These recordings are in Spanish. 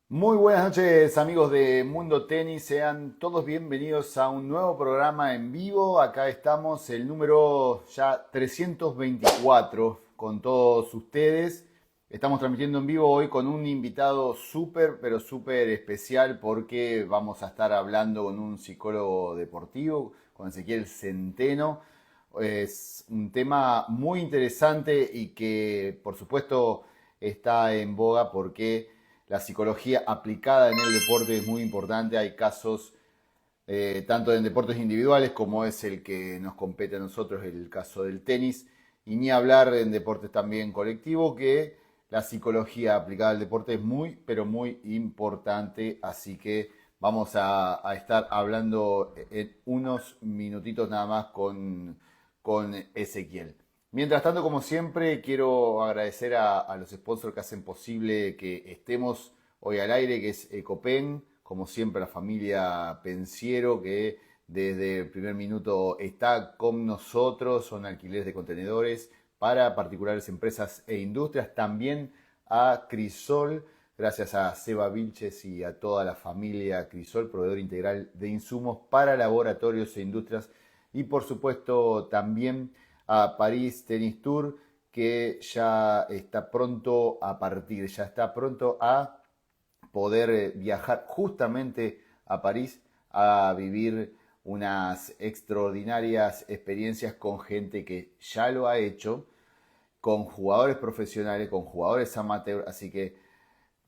Muy buenas noches amigos de Mundo Tenis, sean todos bienvenidos a un nuevo programa en vivo. Acá estamos, el número ya 324 con todos ustedes. Estamos transmitiendo en vivo hoy con un invitado súper, pero súper especial porque vamos a estar hablando con un psicólogo deportivo, con Ezequiel Centeno. Es un tema muy interesante y que por supuesto está en boga porque la psicología aplicada en el deporte es muy importante. Hay casos tanto en deportes individuales como es el que nos compete a nosotros, el caso del tenis, y ni hablar en deportes también colectivos, que la psicología aplicada al deporte es muy, pero muy importante. Así que vamos a estar hablando en unos minutitos nada más con Ezequiel. Mientras tanto, como siempre, quiero agradecer a los sponsors que hacen posible que estemos hoy al aire, que es Ecopen, como siempre la familia Pensiero, que desde el primer minuto está con nosotros, son alquileres de contenedores para particulares, empresas e industrias, también a Crisol, gracias a Seba Vilches y a toda la familia Crisol, proveedor integral de insumos para laboratorios e industrias, y por supuesto también a París Tennis Tour, que ya está pronto a partir, ya está pronto a poder viajar justamente a París a vivir unas extraordinarias experiencias con gente que ya lo ha hecho, con jugadores profesionales, con jugadores amateur, así que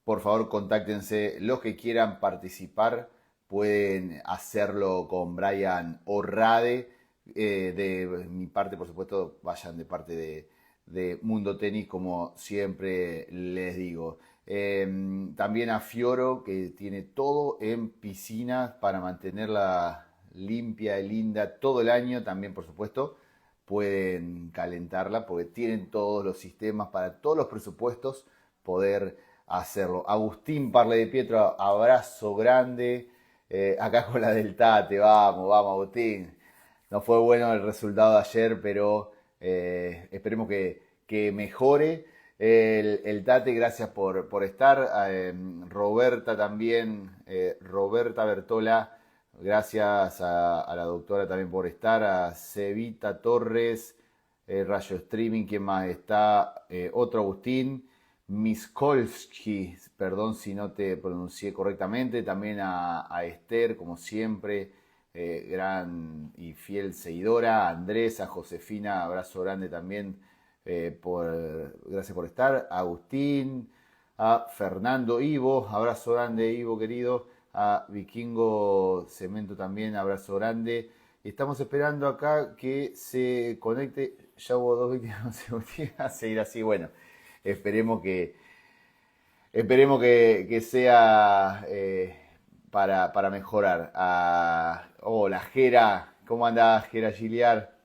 por favor contáctense los que quieran participar, pueden hacerlo con Brian Orrade. De mi parte, por supuesto, vayan de parte de Mundo Tenis, como siempre les digo. También a Fioro, que tiene todo en piscinas para mantenerla limpia y linda todo el año. También, por supuesto, pueden calentarla porque tienen todos los sistemas para todos los presupuestos poder hacerlo. Agustín Parle de Pietro, abrazo grande. Acá con la del Tate, vamos, vamos, Agustín. No fue bueno el resultado de ayer, pero esperemos que mejore. El Tate, gracias por estar. Roberta también, Roberta Bertola, gracias a la doctora también por estar. A Cevita Torres, Rayo Streaming, ¿quién más está? Otro Agustín. Miskolski, perdón si no te pronuncié correctamente. También a Esther, como siempre gran y fiel seguidora, a Andrés, a Josefina, abrazo grande también, gracias por estar, a Agustín, a Fernando Ivo, abrazo grande Ivo querido, a Vikingo Cemento también, abrazo grande. Estamos esperando acá que se conecte, ya hubo dos víctimas consecutivas, a seguir así, bueno, esperemos que sea para mejorar. Hola, Jera. ¿Cómo andás, Jera Giliar?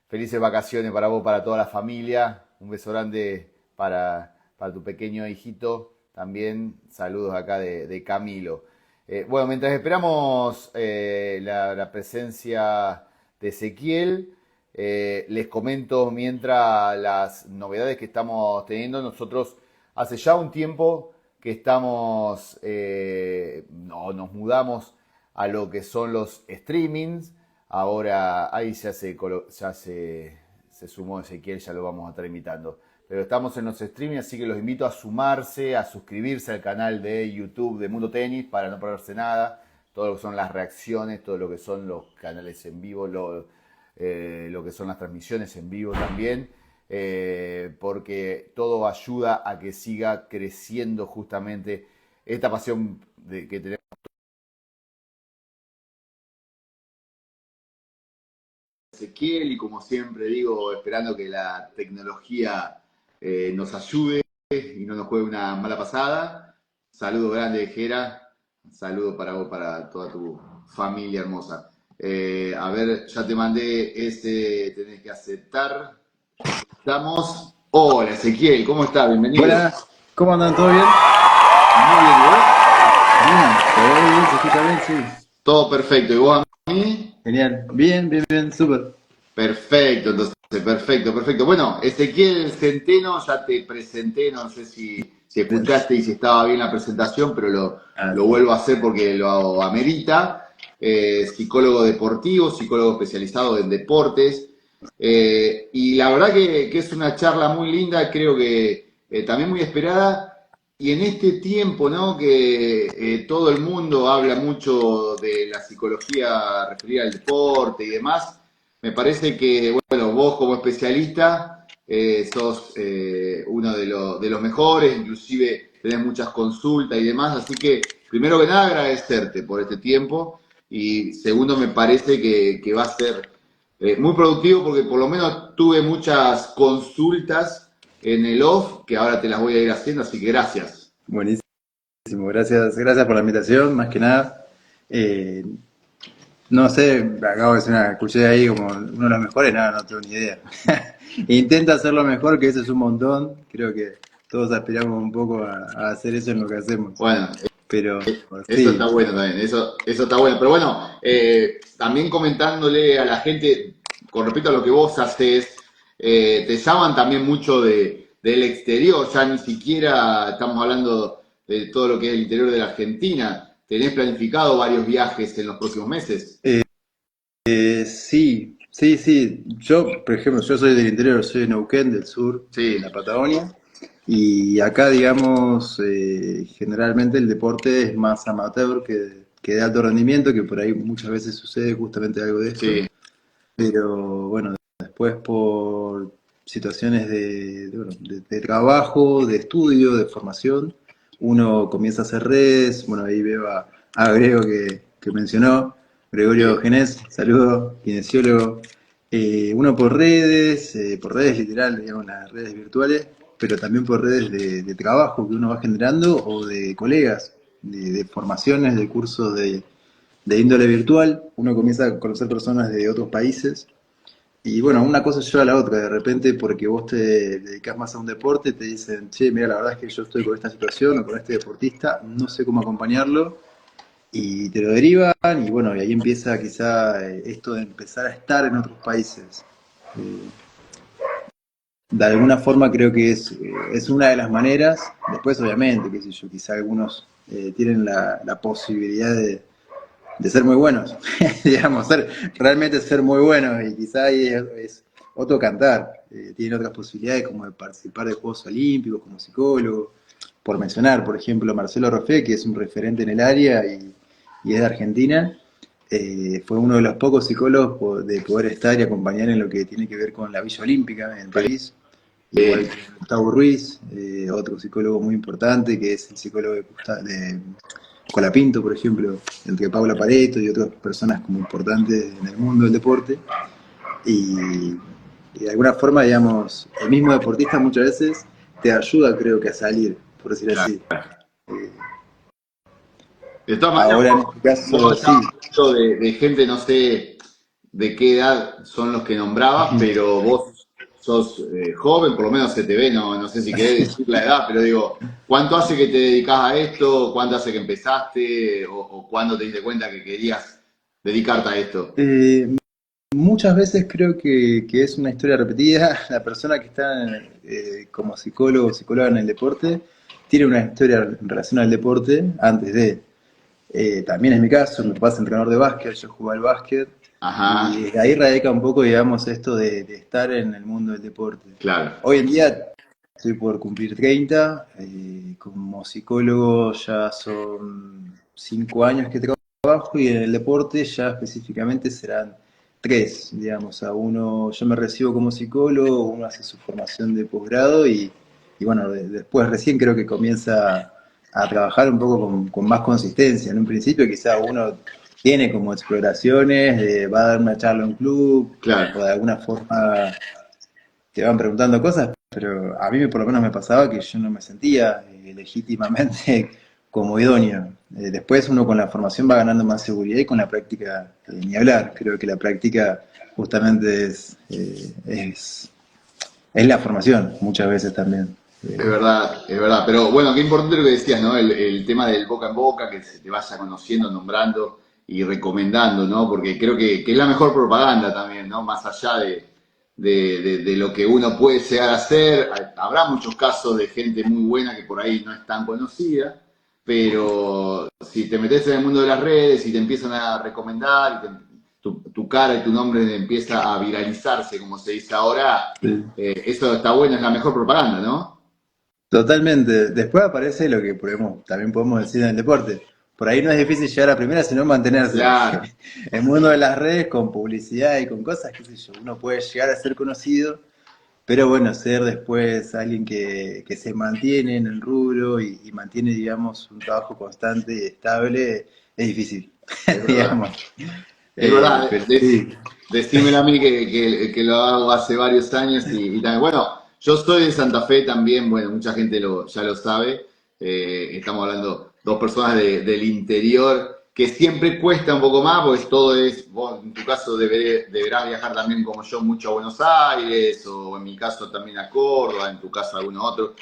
Felices vacaciones para vos, para toda la familia. Un beso grande para tu pequeño hijito. También saludos acá de Camilo. Bueno, mientras esperamos la presencia de Ezequiel, les comento mientras las novedades que estamos teniendo. Nosotros hace ya un tiempo que estamos, no, nos mudamos a lo que son los streamings. Ahora ahí se sumó Ezequiel, ya lo vamos a estar invitando. Pero estamos en los streamings, así que los invito a sumarse, a suscribirse al canal de YouTube de Mundo Tenis para no perderse nada. Todo lo que son las reacciones, todo lo que son los canales en vivo, lo que son las transmisiones en vivo también. Porque todo ayuda a que siga creciendo justamente esta pasión que tenemos. Ezequiel, y como siempre digo, esperando que la tecnología nos ayude y no nos juegue una mala pasada. Saludo grande, Jera. Saludo para vos, para toda tu familia hermosa. A ver, ya te mandé ese, tenés que aceptar. Estamos. Hola, Ezequiel, ¿cómo estás? Bienvenido. Buenas, ¿cómo andan? ¿Todo bien? Muy bien, ¿y vos? Bien, todo bien, se escucha bien, sí. Todo perfecto. ¿Y vos a mí? Genial, bien, bien, bien, súper. Perfecto, entonces, perfecto, perfecto. Bueno, Ezequiel Centeno, ya te presenté, no sé si si escuchaste y si estaba bien la presentación, pero lo sí. vuelvo a hacer porque lo amerita. Psicólogo deportivo, psicólogo especializado en deportes. Y la verdad que es una charla muy linda, creo que también muy esperada. Y en este tiempo, ¿no? Que todo el mundo habla mucho de la psicología referida al deporte y demás, me parece que, bueno, vos como especialista sos uno de los mejores, inclusive tenés muchas consultas y demás, así que primero que nada agradecerte por este tiempo y segundo me parece que va a ser muy productivo porque por lo menos tuve muchas consultas en el off que ahora te las voy a ir haciendo, así que gracias. Buenísimo, gracias por la invitación, más que nada. Eh, no sé, acabo de decir escuché ahí como uno de los mejores, nada, no tengo ni idea. Intenta hacerlo mejor, que eso es un montón. Creo que todos aspiramos un poco a hacer eso en lo que hacemos. Bueno, Pero eso sí, está bueno también, eso está bueno. Pero bueno, también comentándole a la gente, con respecto a lo que vos haces, te llaman también mucho del exterior, ya ni siquiera estamos hablando de todo lo que es el interior de la Argentina. ¿Tenés planificado varios viajes en los próximos meses? sí, sí, sí. Yo, por ejemplo, yo soy del interior, soy de Neuquén, del sur, de Sí, la Patagonia. Y acá, digamos, generalmente el deporte es más amateur que de alto rendimiento, que por ahí muchas veces sucede justamente algo de esto. sí, Pero bueno, después por situaciones bueno, de trabajo, de estudio, de formación, uno comienza a hacer redes. Bueno, ahí veo a Grego que mencionó, Gregorio sí. Genés, saludo, kinesiólogo. Uno por redes literal, digamos, las redes virtuales, pero también por redes de trabajo que uno va generando o de colegas, de formaciones, de cursos de índole virtual. Uno comienza a conocer personas de otros países y bueno, una cosa lleva a la otra. De repente, porque vos te dedicás más a un deporte, te dicen, che, mira, la verdad es que yo estoy con esta situación o con este deportista, no sé cómo acompañarlo, y te lo derivan, y bueno, y ahí empieza quizá esto de empezar a estar en otros países. Eh, de alguna forma creo que es una de las maneras. Después, obviamente, qué sé yo, quizá algunos tienen la posibilidad de ser muy buenos, digamos, realmente ser muy buenos, y quizá ahí es otro cantar. Tienen otras posibilidades como de participar de Juegos Olímpicos como psicólogo, por mencionar, por ejemplo, Marcelo Roffé, que es un referente en el área y es de Argentina. Fue uno de los pocos psicólogos de poder estar y acompañar en lo que tiene que ver con la Villa Olímpica en París, igual Sí. que Gustavo Ruiz, otro psicólogo muy importante, que es el psicólogo de Colapinto, por ejemplo, entre Paula Pareto y otras personas como importantes en el mundo del deporte. Y, y de alguna forma, digamos, el mismo deportista muchas veces te ayuda, creo que, a salir, por decir así. Eh, De todas maneras, Ahora, en este caso, vos sí. estabas hablando de gente, no sé de qué edad son los que nombrabas, pero vos sos joven, por lo menos se te ve, no sé si querés decir la edad, pero digo, ¿cuánto hace que te dedicás a esto? ¿Cuánto hace que empezaste? ¿O cuándo te diste cuenta que querías dedicarte a esto? Eh, Muchas veces creo que es una historia repetida. La persona que está como psicólogo o psicóloga en el deporte tiene una historia en relación al deporte antes de. También es mi caso, mi papá es entrenador de básquet, yo jugué al básquet, y Ajá, desde ahí radica un poco, digamos, esto de estar en el mundo del deporte. claro. Hoy en día estoy por cumplir 30, como psicólogo ya son 5 años que trabajo, y en el deporte ya específicamente serán 3, digamos, a uno, yo me recibo como psicólogo, uno hace su formación de posgrado y bueno, después recién creo que comienza a trabajar un poco con más consistencia. En un principio quizá uno tiene como exploraciones, va a dar una charla a un club, Claro. o de alguna forma te van preguntando cosas, pero a mí por lo menos me pasaba que yo no me sentía legítimamente como idóneo. Después uno con la formación va ganando más seguridad, y con la práctica ni hablar. Creo que la práctica justamente es la formación muchas veces también. Es verdad, es verdad. Pero bueno, qué importante lo que decías, ¿no? El tema del boca en boca, que se te vaya conociendo, nombrando y recomendando, ¿no? Porque creo que es la mejor propaganda también, ¿no? Más allá de lo que uno puede llegar a hacer. Habrá muchos casos de gente muy buena que por ahí no es tan conocida, pero si te metes en el mundo de las redes y te empiezan a recomendar, y tu cara y tu nombre empieza a viralizarse, como se dice ahora, Sí. eso está bueno, es la mejor propaganda, ¿no? Totalmente. Después aparece lo que también podemos decir en el deporte. Por ahí no es difícil llegar a primera, sino mantenerse. Claro, El mundo de las redes, con publicidad y con cosas, qué sé yo, uno puede llegar a ser conocido, pero bueno, ser después alguien que se mantiene en el rubro y mantiene, digamos, un trabajo constante y estable, es difícil, es verdad. digamos. Es verdad, Pero sí, decímelo a mí que lo hago hace varios años y también, bueno, yo soy de Santa Fe también, bueno, mucha gente ya lo sabe, estamos hablando dos personas del interior, que siempre cuesta un poco más, porque todo es, vos en tu caso deberás viajar también como yo mucho a Buenos Aires, o en mi caso también a Córdoba, en tu caso a alguno otro,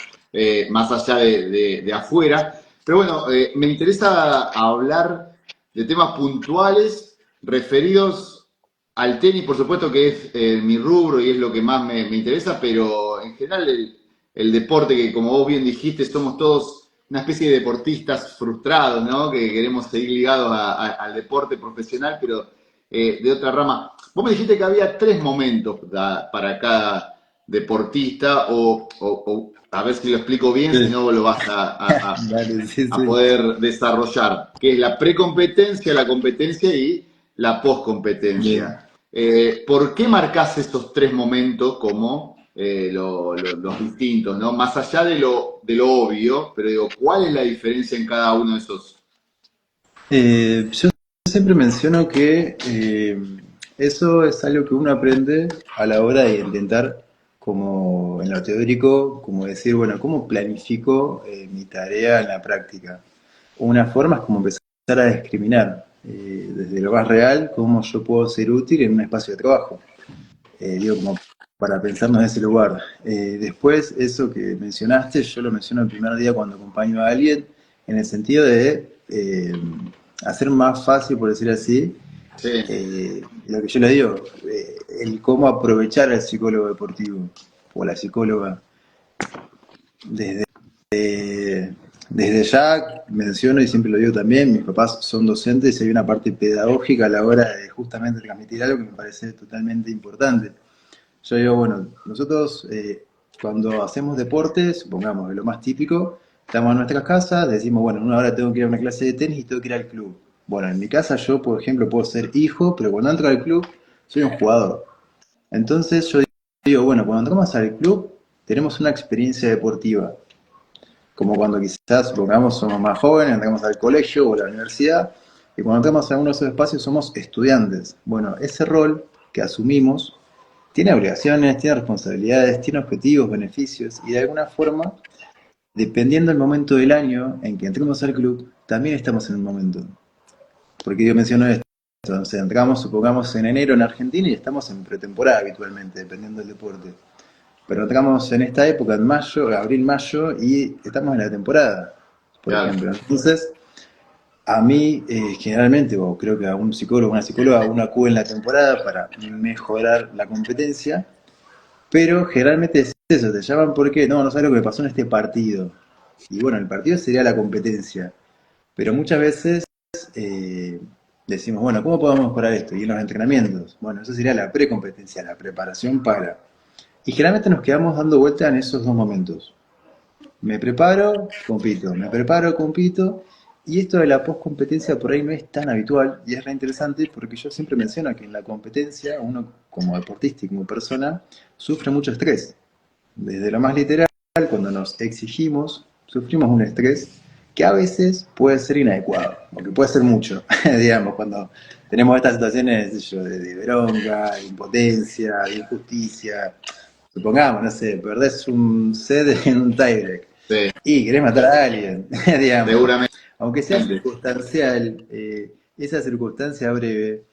más allá de afuera. Pero bueno, me interesa hablar de temas puntuales referidos al tenis, por supuesto que es mi rubro y es lo que más me interesa, pero en general el deporte, que como vos bien dijiste, somos todos una especie de deportistas frustrados, ¿no? Que queremos seguir ligados al deporte profesional, pero de otra rama. Vos me dijiste que había 3 momentos para cada deportista, o a ver si lo explico bien, si sí. no lo vas Dale, sí, a sí. poder desarrollar, que es la precompetencia, la competencia y la Bien. poscompetencia. ¿Por qué marcas estos 3 momentos como los distintos, ¿no? Más allá de lo obvio, pero digo, ¿cuál es la diferencia en cada uno de esos? Yo siempre menciono que eso es algo que uno aprende a la hora de intentar, como en lo teórico, como decir, bueno, ¿cómo planifico mi tarea en la práctica? Una forma es como empezar a discriminar desde lo más real cómo yo puedo ser útil en un espacio de trabajo. Digo, como para pensarnos en ese lugar. Después, eso que mencionaste, yo lo menciono el primer día cuando acompaño a alguien, en el sentido de hacer más fácil, por decir así, Sí, lo que yo les digo, el cómo aprovechar al psicólogo deportivo o la psicóloga. Desde, desde ya menciono y siempre lo digo también, mis papás son docentes y hay una parte pedagógica a la hora de justamente transmitir algo que me parece totalmente importante. Yo digo, bueno, nosotros cuando hacemos deporte, supongamos, de lo más típico, estamos en nuestras casas, decimos, bueno, en una hora tengo que ir a una clase de tenis y tengo que ir al club. Bueno, en mi casa yo, por ejemplo, puedo ser hijo, pero cuando entro al club, soy un jugador. Entonces yo digo, bueno, cuando entramos al club, tenemos una experiencia deportiva. Como cuando quizás, supongamos, somos más jóvenes, entramos al colegio o a la universidad, y cuando entramos a uno de esos espacios somos estudiantes. Bueno, ese rol que asumimos tiene obligaciones, tiene responsabilidades, tiene objetivos, beneficios y de alguna forma, dependiendo del momento del año en que entremos al club, también estamos en un momento. Porque yo menciono esto, entonces entramos, supongamos, en enero en Argentina y estamos en pretemporada habitualmente, dependiendo del deporte. Pero entramos en esta época, en mayo, abril, mayo, y estamos en la temporada, por claro. ejemplo. Entonces, a mí, generalmente, o creo que a un psicólogo o una psicóloga, uno acude en la temporada para mejorar la competencia. Pero generalmente es eso, te llaman porque no sabes lo que me pasó en este partido. Y bueno, el partido sería la competencia. Pero muchas veces eh, decimos, bueno, ¿cómo podemos mejorar esto? Y en los entrenamientos, bueno, eso sería la precompetencia, la preparación para. Y generalmente nos quedamos dando vuelta en esos dos momentos. Me preparo, compito, me preparo, compito. Y esto de la poscompetencia por ahí no es tan habitual y es re interesante porque yo siempre menciono que en la competencia uno como deportista y como persona sufre mucho estrés. Desde lo más literal, cuando nos exigimos, sufrimos un estrés que a veces puede ser inadecuado, o que puede ser mucho, digamos, cuando tenemos estas situaciones de bronca, de impotencia, de injusticia. Supongamos, no sé, perdés un set en un tiebreak Sí, y querés matar a alguien, digamos. seguramente. Aunque sea circunstancial, esa circunstancia breve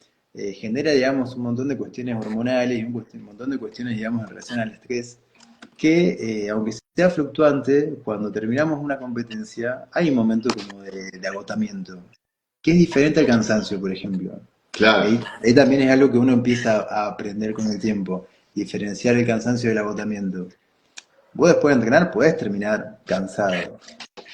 genera, digamos, un montón de cuestiones hormonales y un montón de cuestiones, digamos, en relación al estrés que, aunque sea fluctuante, cuando terminamos una competencia, hay un momento como de agotamiento, que es diferente al cansancio, por ejemplo. Claro, Ahí también es algo que uno empieza a aprender con el tiempo. diferenciar el cansancio del agotamiento. Vos después de entrenar podés terminar cansado,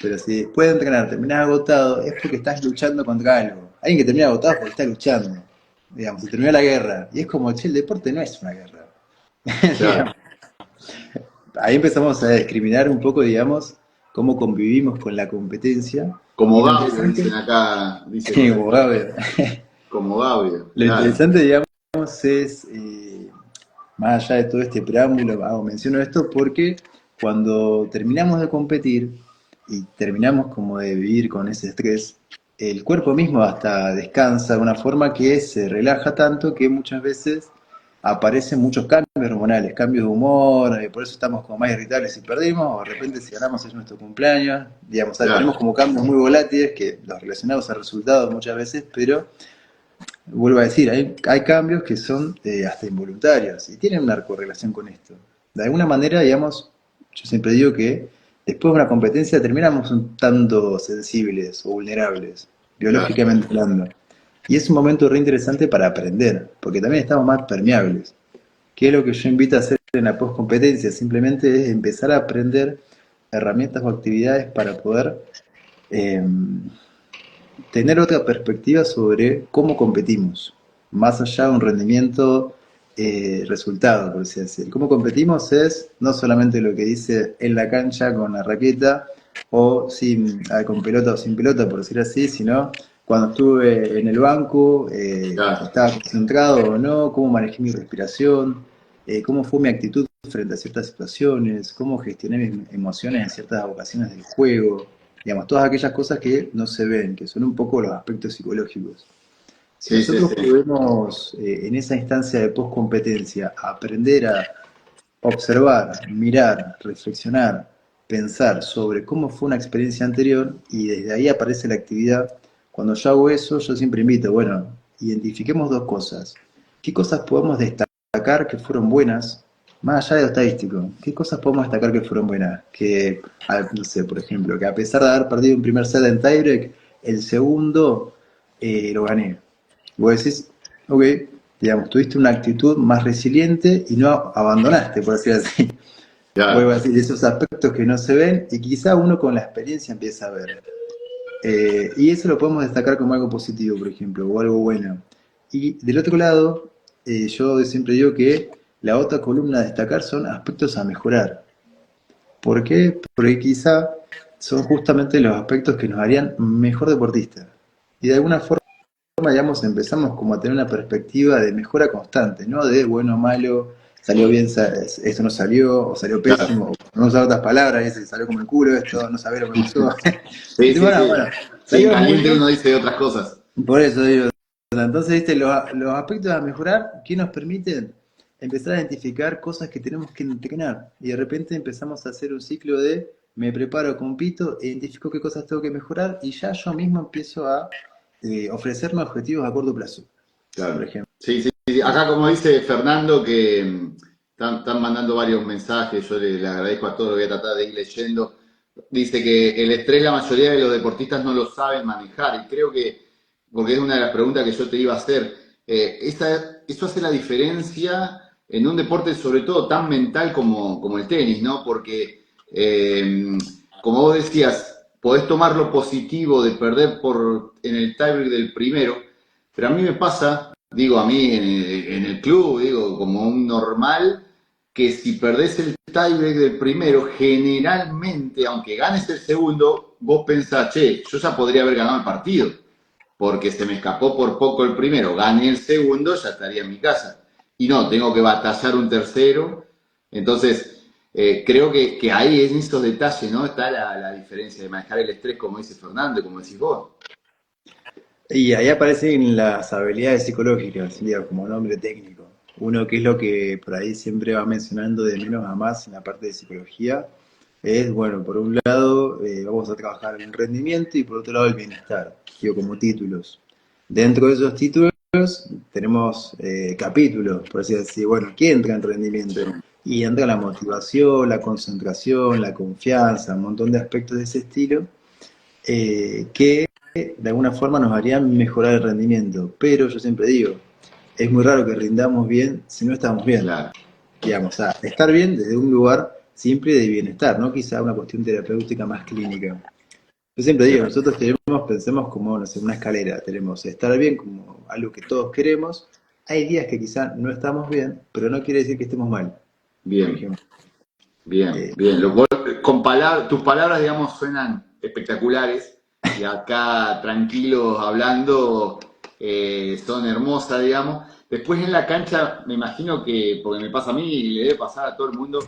pero si después de entrenar terminás agotado es porque estás luchando contra algo. Alguien que termina agotado es porque está luchando. Digamos, se terminó la guerra. Y es como, che, el deporte no es una guerra. Claro. Ahí empezamos a discriminar un poco, digamos, cómo convivimos con la competencia. Y Como lo Gaudio, interesante, dicen acá, dice por como acá. Gabriel, Como Gaudio, lo claro. interesante, digamos, es, más allá de todo este preámbulo, menciono esto porque cuando terminamos de competir y terminamos como de vivir con ese estrés, el cuerpo mismo hasta descansa de una forma que se relaja tanto que muchas veces aparecen muchos cambios hormonales, cambios de humor, por eso estamos como más irritables si perdimos, o de repente si ganamos es nuestro cumpleaños, digamos, ¿sabes? Tenemos Claro. como cambios muy volátiles que los relacionamos a resultados muchas veces, pero vuelvo a decir, hay cambios que son hasta involuntarios y tienen una correlación con esto. De alguna manera, digamos, yo siempre digo que después de una competencia terminamos un tanto sensibles o vulnerables, Claro. biológicamente hablando. Y es un momento re interesante para aprender, porque también estamos más permeables. ¿Qué es lo que yo invito a hacer en la post-competencia? Simplemente es empezar a aprender herramientas o actividades para poder eh, tener otra perspectiva sobre cómo competimos, más allá de un rendimiento resultado, por así decir. Cómo competimos es no solamente lo que dice en la cancha con la raqueta o sin, con pelota o sin pelota, por decir así, sino cuando estuve en el banco, Claro. estaba concentrado o no, cómo manejé mi respiración, cómo fue mi actitud frente a ciertas situaciones, cómo gestioné mis emociones en ciertas ocasiones del juego, digamos, todas aquellas cosas que no se ven, que son un poco los aspectos psicológicos. Si Sí, sí, nosotros sí. podemos, en esa instancia de poscompetencia, aprender a observar, mirar, reflexionar, pensar sobre cómo fue una experiencia anterior y desde ahí aparece la actividad, cuando yo hago eso, yo siempre invito, bueno, identifiquemos dos cosas. ¿Qué cosas podemos destacar que fueron buenas, más allá de lo estadístico? ¿Qué cosas podemos destacar que fueron buenas? Que, no sé, por ejemplo, que a pesar de haber perdido un primer set en tiebreak, el segundo lo gané. Vos decís, ok, digamos, tuviste una actitud más resiliente y no abandonaste, por decir así. Vuelvo a Claro. decir, esos aspectos que no se ven y quizá uno con la experiencia empieza a ver. Y eso lo podemos destacar como algo positivo, por ejemplo, o algo bueno. Y del otro lado, yo siempre digo que la otra columna a destacar son aspectos a mejorar. ¿Por qué? Porque quizá son justamente los aspectos que nos harían mejor deportista. Y de alguna forma, digamos, empezamos como a tener una perspectiva de mejora constante, ¿no? De bueno, malo, salió bien, esto no salió, o salió Claro. pésimo, o no usar otras palabras, ese salió como el culo, esto no sabés lo que pasó. Sí, Dice, sí, bueno, sí. bueno, Sí, en salió muy caliente bien, uno dice otras cosas. por eso digo, entonces, viste, los aspectos a mejorar, ¿qué nos permiten? Empezar a identificar cosas que tenemos que entrenar. Y de repente empezamos a hacer un ciclo de me preparo, compito, identifico qué cosas tengo que mejorar y ya yo mismo empiezo a ofrecerme objetivos a corto plazo, por Claro. ejemplo. Sí, sí, sí. Acá como dice Fernando que están mandando varios mensajes, yo le agradezco a todos, lo voy a tratar de ir leyendo. Dice que el estrés la mayoría de los deportistas no lo saben manejar y creo que, porque es una de las preguntas que yo te iba a hacer, eso hace la diferencia en un deporte sobre todo tan mental como el tenis, ¿no? Porque, como vos decías, podés tomar lo positivo de perder en el tiebreak del primero, pero a mí me pasa, digo, a mí en el club, digo, como un normal, que si perdés el tiebreak del primero, generalmente, aunque ganes el segundo, vos pensás, che, yo ya podría haber ganado el partido, porque se me escapó por poco el primero, gané el segundo, ya estaría en mi casa. Y no, tengo que batallar un tercero. Entonces, creo que ahí en esos detalles, ¿no? Está la diferencia de manejar el estrés, como dice Fernando, como decís vos. Y ahí aparecen las habilidades psicológicas, digamos, como nombre técnico. Uno que es lo que por ahí siempre va mencionando de menos a más en la parte de psicología, es, bueno, por un lado vamos a trabajar el rendimiento y por otro lado el bienestar, digo, como títulos. Dentro de esos títulos tenemos capítulos, por así decir, bueno, ¿qué entra en Sí, rendimiento? Y entra la motivación, la concentración, la confianza, un montón de aspectos de ese estilo que de alguna forma nos harían mejorar el rendimiento. Pero yo siempre digo, es muy raro que rindamos bien si no estamos bien. claro. digamos, a estar bien desde un lugar simple de bienestar, no quizá una cuestión terapéutica más clínica. Yo siempre digo, Claro. nosotros pensemos como, no sé, una escalera, tenemos estar bien como algo que todos queremos. Hay días que quizá no estamos bien, pero no quiere decir que estemos mal, por Bien, ejemplo. bien, Eh, bien. Con tus palabras, digamos, suenan espectaculares y acá tranquilos hablando son hermosas, digamos. Después en la cancha, me imagino que, porque me pasa a mí y le debe pasar a todo el mundo,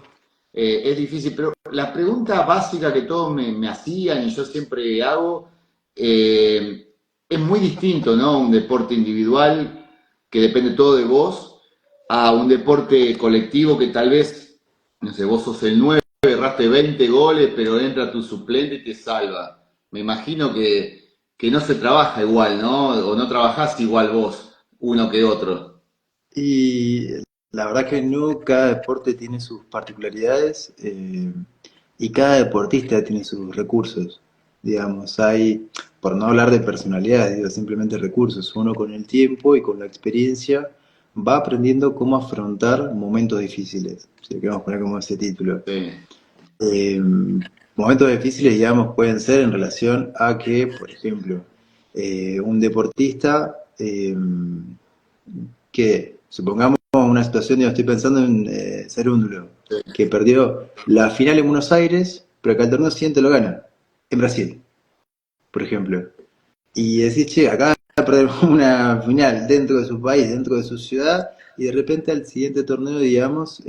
es difícil, pero la pregunta básica que todos me hacían y yo siempre hago, es muy distinto, ¿no? Un deporte individual que depende todo de vos, a un deporte colectivo que tal vez, no sé, vos sos el 9, erraste 20 goles, pero entra tu suplente y te salva. Me imagino que no se trabaja igual, ¿no? O no trabajás igual vos, uno que otro. y la verdad que no, cada deporte tiene sus particularidades y cada deportista tiene sus recursos. Digamos, hay, por no hablar de personalidades, digo, simplemente recursos. Uno con el tiempo y con la experiencia va aprendiendo cómo afrontar momentos difíciles, si lo queremos poner como ese título. Sí, Eh, Momentos difíciles, digamos, pueden ser en relación a que, por ejemplo, un deportista que, supongamos una situación, yo estoy pensando en Cerúndulo, que perdió la final en Buenos Aires, pero que al torneo siguiente lo gana, en Brasil, por ejemplo. Y decís, che, acá perdemos una final dentro de su país, dentro de su ciudad, y de repente al siguiente torneo, digamos,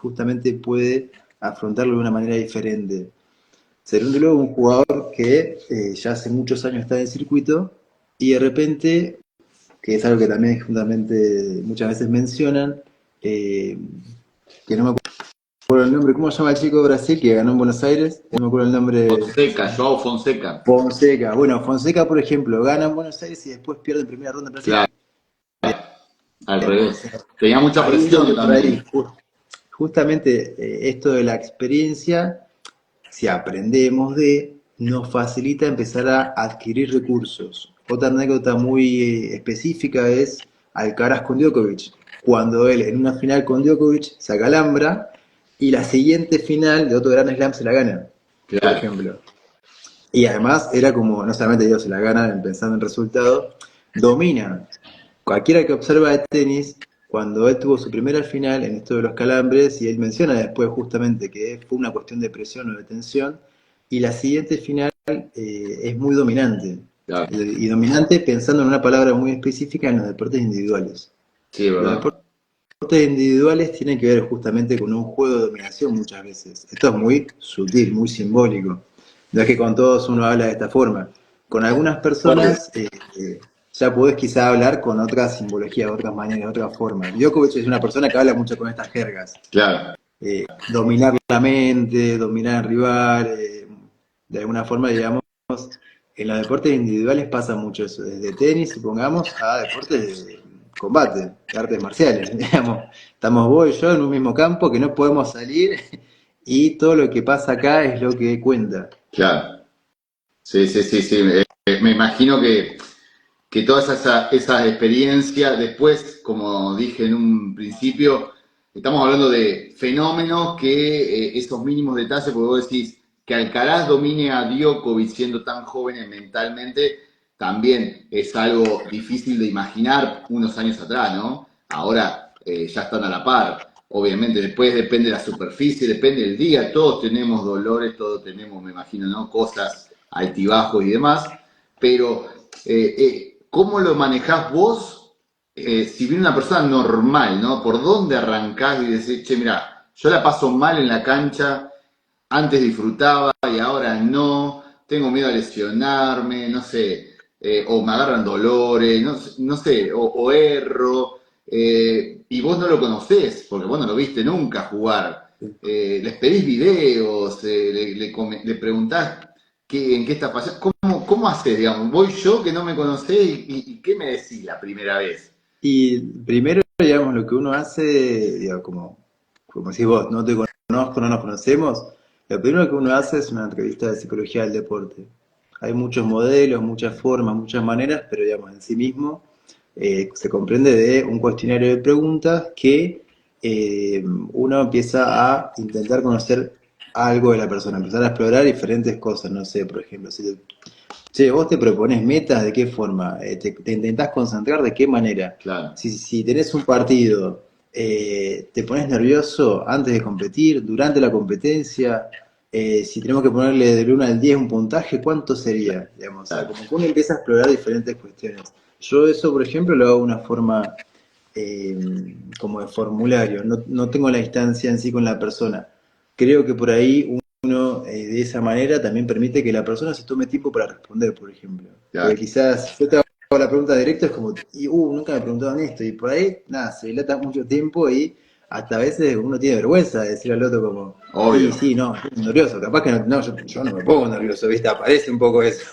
justamente puede afrontarlo de una manera diferente. Cerúndulo, un jugador que ya hace muchos años está en el circuito, y de repente, que es algo que también justamente muchas veces mencionan, eh, que no me acuerdo el nombre, ¿cómo se llama el chico de Brasil que ganó en Buenos Aires? No me acuerdo el nombre. Fonseca, Joao Fonseca. Fonseca. Bueno, Fonseca, por ejemplo, gana en Buenos Aires y después pierde en primera ronda en Brasil. Claro, al Digamos, revés. Tenía mucha ahí es presión donde por ahí, también. justamente esto de la experiencia, si aprendemos nos facilita empezar a adquirir recursos. Otra anécdota muy específica es Alcaraz con Djokovic, cuando él en una final con Djokovic se acalambra y la siguiente final de otro Grand Slam se la gana, por Claro, ejemplo. Y además era como, no solamente Dios se la gana pensando en resultado, domina. Cualquiera que observa de tenis, cuando él tuvo su primera final en esto de los calambres, y él menciona después justamente que fue una cuestión de presión o de tensión, y la siguiente final es muy dominante. claro. Y dominante pensando en una palabra muy específica en los deportes individuales. Sí, es Los verdad. deportes individuales tienen que ver justamente con un juego de dominación muchas veces. Esto es muy sutil, muy simbólico. No es que con todos uno habla de esta forma. Con algunas Obvio. personas ya podés quizá hablar con otra simbología, otras maneras, otra forma. Djokovic es una persona que habla mucho con estas jergas. Claro, Dominar la mente, dominar al rival, de alguna forma, digamos, en los deportes individuales pasa mucho eso, desde tenis, supongamos, a deportes de combate, de artes marciales, digamos. Estamos vos y yo en un mismo campo que no podemos salir y todo lo que pasa acá es lo que cuenta. claro. Sí, sí, sí, sí. Me imagino que todas esas experiencias, después, como dije en un principio, estamos hablando de fenómenos que esos mínimos detalles, porque vos decís que Alcaraz domine a Djokovic siendo tan jóvenes mentalmente, también es algo difícil de imaginar unos años atrás, ¿no? Ahora ya están a la par. Obviamente, después depende de la superficie, depende del día, todos tenemos dolores, todos tenemos, me imagino, ¿no? Cosas altibajos y demás, pero ¿cómo lo manejás vos? Si viene una persona normal, ¿no? ¿Por dónde arrancás y decís, che, mira, yo la paso mal en la cancha, antes disfrutaba y ahora no, tengo miedo a lesionarme, no sé, o me agarran dolores, no sé, o erro, y vos no lo conocés, porque vos no lo viste nunca jugar. Les pedís videos, le preguntás en qué está fallando, cómo haces, digamos, voy yo que no me conocés y qué me decís la primera vez. Y primero, digamos, lo que uno hace, digamos, como decís vos, no te conozco, no nos conocemos, lo primero que uno hace es una entrevista de psicología del deporte. Hay muchos modelos, muchas formas, muchas maneras, pero digamos, en sí mismo se comprende de un cuestionario de preguntas que uno empieza a intentar conocer algo de la persona, empezar a explorar diferentes cosas, no sé, por ejemplo, che, vos te propones metas, ¿de qué forma? ¿Te intentás concentrar de qué manera? Claro, Si tenés un partido, te pones nervioso antes de competir, durante la competencia, si tenemos que ponerle del 1 al 10 un puntaje, ¿cuánto sería? Digamos, o sea, claro. como que uno empieza a explorar diferentes cuestiones. Yo eso, por ejemplo, lo hago de una forma eh, como de formulario, no tengo la instancia en sí con la persona. Creo que por ahí uno de esa manera también permite que la persona se tome tiempo para responder, por ejemplo. Porque Claro. quizás si yo te hago la pregunta directa es como, nunca me preguntaban esto, y por ahí, nada, se dilata mucho tiempo y hasta a veces uno tiene vergüenza de decir al otro como, y Obvio. sí, no, estoy nervioso, capaz que no, yo no me pongo nervioso, ¿viste? Aparece un poco eso.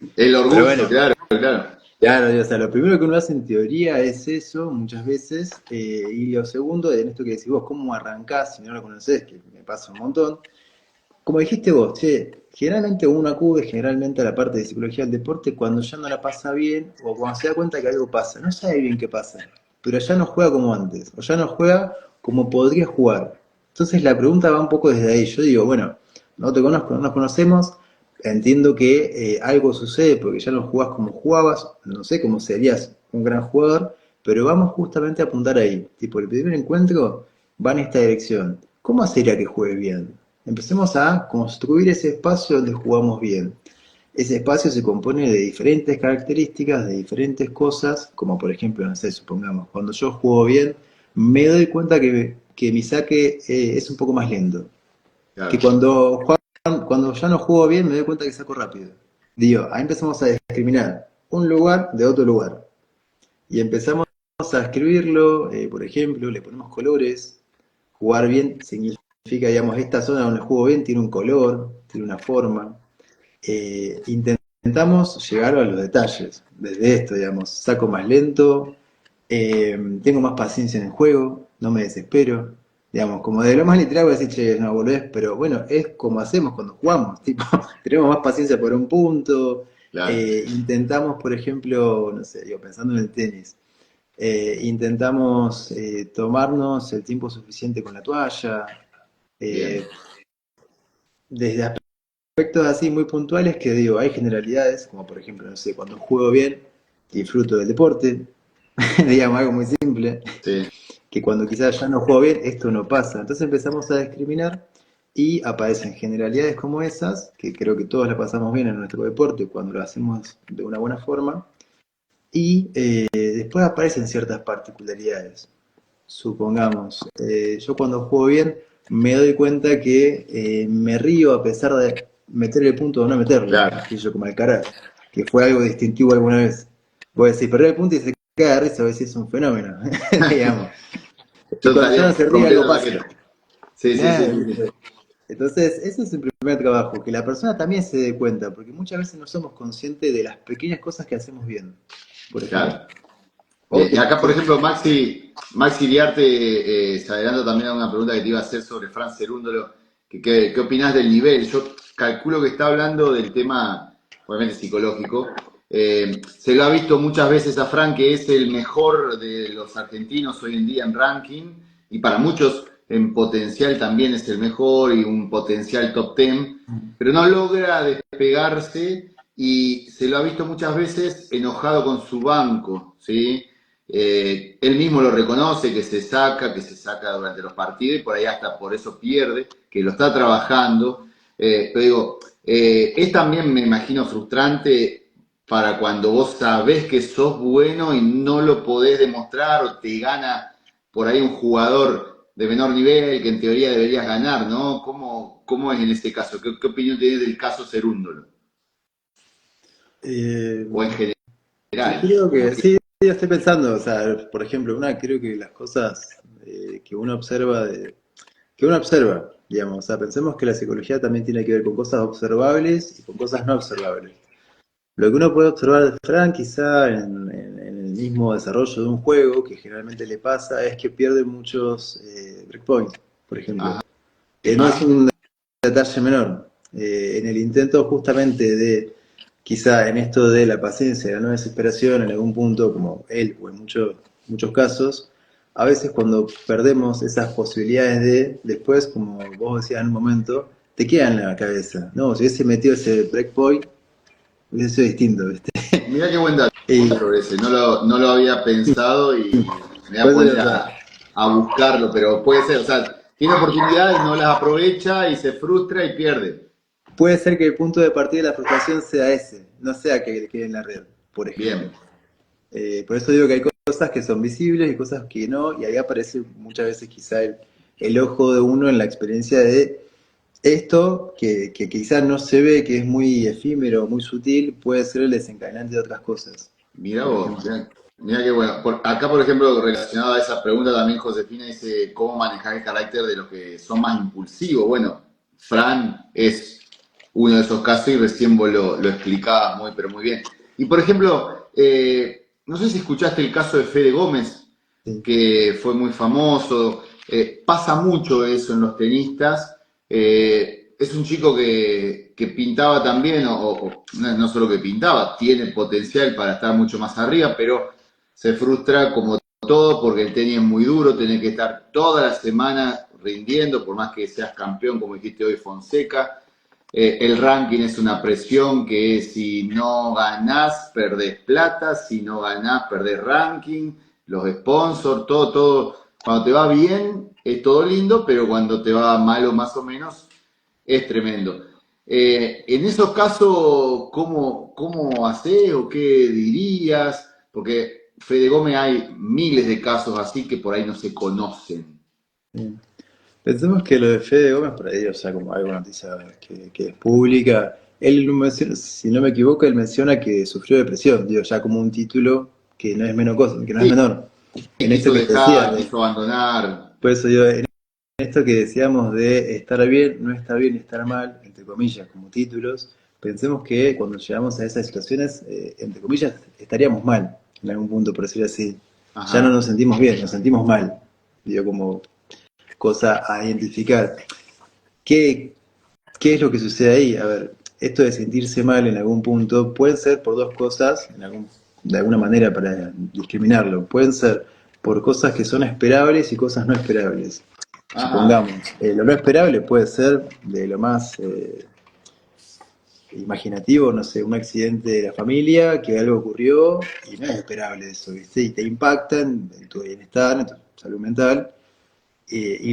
El Pero orgullo, bueno, claro, claro. claro, o sea, lo primero que uno hace en teoría es eso, muchas veces, y lo segundo, en esto que decís vos, ¿cómo arrancás si no lo conocés? Que me pasa un montón. Como dijiste vos, che, generalmente uno acude generalmente a la parte de psicología del deporte cuando ya no la pasa bien o cuando se da cuenta que algo pasa. No sabe bien qué pasa, pero ya no juega como antes, o ya no juega como podría jugar. Entonces la pregunta va un poco desde ahí. Yo digo, bueno, no te conozco, no nos conocemos, entiendo que algo sucede porque ya no jugás como jugabas, no sé cómo serías un gran jugador, pero vamos justamente a apuntar ahí. Tipo, el primer encuentro va en esta dirección. ¿Cómo sería que juegue bien? Empecemos a construir ese espacio donde jugamos bien. Ese espacio se compone de diferentes características, de diferentes cosas, como por ejemplo, no sé, supongamos, cuando yo juego bien, me doy cuenta que mi saque es un poco más lento. Que Claro. cuando ya no juego bien, me doy cuenta que saco rápido. Digo, ahí empezamos a discriminar un lugar de otro lugar. Y empezamos a escribirlo, por ejemplo, le ponemos colores. Jugar bien significa, digamos, esta zona donde juego bien tiene un color, tiene una forma. Intentamos llegar a los detalles. Desde esto, digamos, saco más lento, tengo más paciencia en el juego, no me desespero. Digamos, como de lo más literal voy a decir, che, no volvés, pero bueno, es como hacemos cuando jugamos, tipo, tenemos más paciencia por un punto, Claro. intentamos, por ejemplo, no sé, digo, pensando en el tenis, intentamos tomarnos el tiempo suficiente con la toalla, Bien. eh, desde aspectos así muy puntuales que digo, hay generalidades, como por ejemplo, no sé, cuando juego bien, disfruto del deporte, digamos algo muy simple, Sí. que cuando quizás ya no juego bien, esto no pasa. Entonces empezamos a discriminar y aparecen generalidades como esas, que creo que todos la pasamos bien en nuestro deporte cuando lo hacemos de una buena forma, y después aparecen ciertas particularidades. Supongamos, yo cuando juego bien me doy cuenta que me río a pesar de meter el punto o no meterlo, Claro. que yo como el cara, que fue algo distintivo alguna vez. Vos decís, perder el punto y se cae de risa, a veces es un fenómeno, digamos. Y Yo cuando yo estaría no se ríe, algo rompiendo pasa. raqueta. Sí, sí, sí, Claro, sí, sí. ¿viste? Entonces, ese es el primer trabajo, que la persona también se dé cuenta, porque muchas veces no somos conscientes de las pequeñas cosas que hacemos bien, por ejemplo. Claro. Bien. Y Otro, acá, por sí. ejemplo, Maxi Iriarte se adelanta también a una pregunta que te iba a hacer sobre Fran Cerúndolo. ¿Qué opinás del nivel? Yo calculo que está hablando del tema, obviamente, psicológico. Se lo ha visto muchas veces a Fran, que es el mejor de los argentinos hoy en día en ranking, y para muchos en potencial también es el mejor y un potencial top 10, pero no logra despegarse y se lo ha visto muchas veces enojado con su banco, ¿sí? Él mismo lo reconoce, que se saca durante los partidos y por ahí hasta por eso pierde, que lo está trabajando. Pero digo, es también, me imagino, frustrante para cuando vos sabés que sos bueno y no lo podés demostrar o te gana por ahí un jugador de menor nivel que en teoría deberías ganar, ¿no? ¿Cómo es en este caso? ¿Qué opinión tenés del caso Cerúndolo? Eh, O en Yo general, creo como que sí, estoy pensando, o sea, por ejemplo, creo que las cosas que uno observa, que uno observa, digamos, o sea, pensemos que la psicología también tiene que ver con cosas observables y con cosas no observables. Lo que uno puede observar de Frank, quizá en el mismo desarrollo de un juego, que generalmente le pasa, es que pierde muchos breakpoints, por ejemplo. ajá, Que no es ajá, un detalle menor. En el intento justamente de, quizá en esto de la paciencia, la no desesperación, en algún punto, como él o en muchos casos, a veces cuando perdemos esas posibilidades de, después, como vos decías en un momento, te queda en la cabeza. No, si hubiese metido ese breakpoint, hubiese sido distinto, ¿viste? Mirá qué buen dato Y ese, no lo había pensado y me voy a por eso poner lo sabes. a buscarlo, pero puede ser, o sea, tiene oportunidades, no las aprovecha y se frustra y pierde. Puede ser que el punto de partida de la frustración sea ese, no sea que quede en la red, por ejemplo. Bien, Por eso digo que hay cosas que son visibles y cosas que no, y ahí aparece muchas veces quizá el ojo de uno en la experiencia de esto, que quizá no se ve, que es muy efímero, muy sutil, puede ser el desencadenante de otras cosas, mirá por vos, ejemplo. mirá qué bueno. Acá, por ejemplo, relacionado a esa pregunta también Josefina dice cómo manejar el carácter de los que son más impulsivos. Bueno, Fran es uno de esos casos y recién vos lo explicabas muy, pero muy bien. Y por ejemplo, no sé si escuchaste el caso de Fede Gómez, Sí. que fue muy famoso. Pasa mucho eso en los tenistas. Es un chico que pintaba también, o no solo que pintaba, tiene potencial para estar mucho más arriba, pero se frustra como todo porque el tenis es muy duro, tenés que estar toda la semana rindiendo, por más que seas campeón, como dijiste hoy, Fonseca. El ranking es una presión que es, si no ganás, perdés plata, si no ganás, perdés ranking, los sponsors, todo. Cuando te va bien, es todo lindo, pero cuando te va mal o más o menos, es tremendo. En esos casos, ¿cómo hacés o qué dirías? Porque Fede Gómez hay miles de casos así que por ahí no se conocen. Sí. Pensemos que lo de Fede Gómez, por ahí, o sea, como algo noticia que es pública, él, menciona, si no me equivoco, él menciona que sufrió depresión, digo, ya como un título que no es menor cosa, que no es Sí, menor. En esto quiso que te decía, dejar, quiso abandonar. por eso yo, en esto que decíamos de estar bien, no estar bien y estar mal, entre comillas, como títulos, pensemos que cuando llegamos a esas situaciones, entre comillas, estaríamos mal, en algún punto, por decirlo así. Ya no Ajá. nos sentimos bien, nos sentimos mal. Digo, como cosa a identificar. ¿Qué, ¿Qué es lo que sucede ahí? A ver, esto de sentirse mal en algún punto puede ser por dos cosas, de alguna manera para discriminarlo. Pueden ser por cosas que son esperables y cosas no esperables. Ajá. Supongamos, lo no esperable puede ser de lo más imaginativo, no sé, un accidente de la familia, que algo ocurrió y no es esperable eso, ¿viste? Y te impacta en tu bienestar, en tu salud mental. Y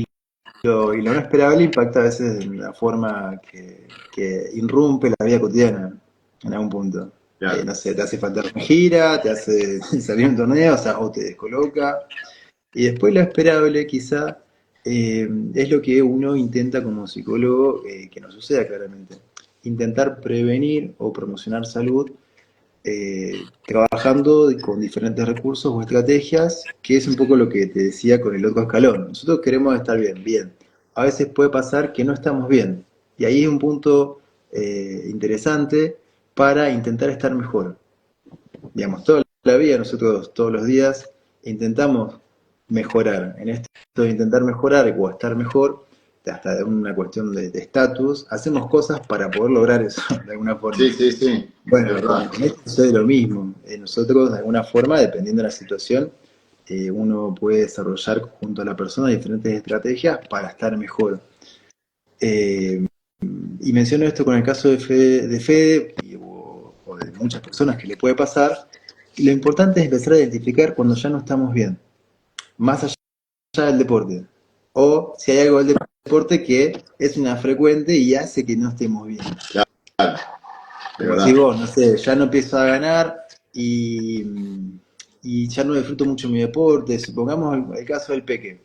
y lo no esperable impacta a veces de una forma que irrumpe la vida cotidiana en algún punto. Claro. No sé, te hace faltar una gira, te hace salir a un torneo, o sea, o te descoloca. Y después lo esperable quizá es lo que uno intenta como psicólogo que no suceda claramente. Intentar prevenir o promocionar salud trabajando con diferentes recursos o estrategias, que es un poco lo que te decía con el otro escalón. Nosotros queremos estar bien, bien. A veces puede pasar que no estamos bien. Y ahí es un punto interesante para intentar estar mejor. Digamos, toda la vida nosotros todos los días intentamos mejorar. En esto de intentar mejorar o estar mejor, hasta de una cuestión de estatus, hacemos cosas para poder lograr eso de alguna Sí, forma. sí, sí, es Bueno, verdad. con esto sucede lo mismo. Nosotros, de alguna forma, dependiendo de la situación, uno puede desarrollar junto a la persona diferentes estrategias para estar mejor. Eh, y menciono esto con el caso de Fede o de muchas personas que le puede pasar. Y lo importante es empezar a identificar cuando ya no estamos bien, más allá del deporte. O si hay algo del deporte que es una frecuente y hace que no estemos bien. Claro, de Como decís verdad. vos, no sé, ya no empiezo a ganar y, y ya no disfruto mucho mi deporte. Supongamos el caso del Peque,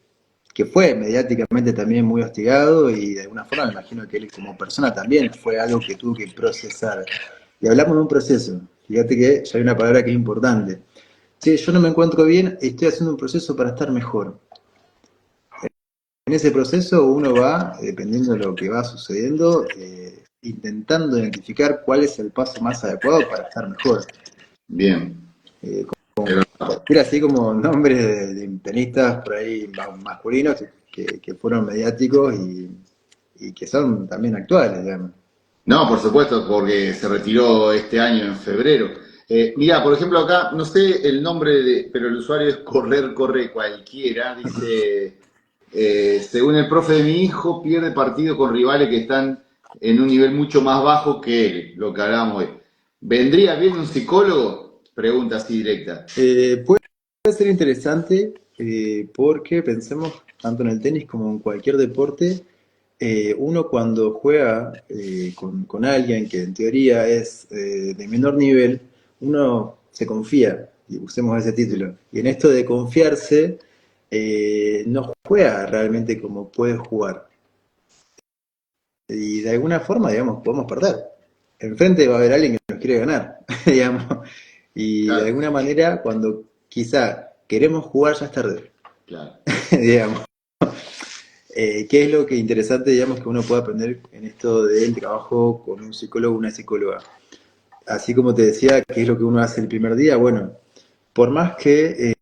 que fue mediáticamente también muy hostigado y de alguna forma me imagino que él como persona también fue algo que tuvo que procesar. Y hablamos de un proceso. Fíjate que ya hay una palabra que es importante. Sí, yo no me encuentro bien, estoy haciendo un proceso para estar mejor. En ese proceso uno va, dependiendo de lo que va sucediendo, intentando identificar cuál es el paso más adecuado para estar mejor. Bien. Eh, Es verdad. Era así como nombres de tenistas por ahí masculinos que fueron mediáticos y que son también actuales, digamos. No, por supuesto, porque se retiró este año en febrero. Mira, por ejemplo, acá, no sé el nombre pero el usuario es Correr Corre Cualquiera. Dice, según el profe de mi hijo, pierde partido con rivales que están en un nivel mucho más bajo que él, lo que hablábamos hoy. ¿Vendría bien un psicólogo? Pregunta así directa. Puede ser interesante porque pensemos tanto en el tenis como en cualquier deporte, uno cuando juega con alguien que en teoría es de menor nivel, uno se confía, y usemos ese título. Y en esto de confiarse, no juega realmente como puede jugar. Y de alguna forma, digamos, podemos perder. Enfrente va a haber alguien que nos quiere ganar, digamos. Y de Claro, alguna manera, cuando quizá queremos jugar, ya es tarde, claro. digamos. ¿Qué es lo que interesante, digamos, que uno puede aprender en esto del trabajo con un psicólogo o una psicóloga? Así como te decía, ¿qué es lo que uno hace el primer día? Bueno, por más que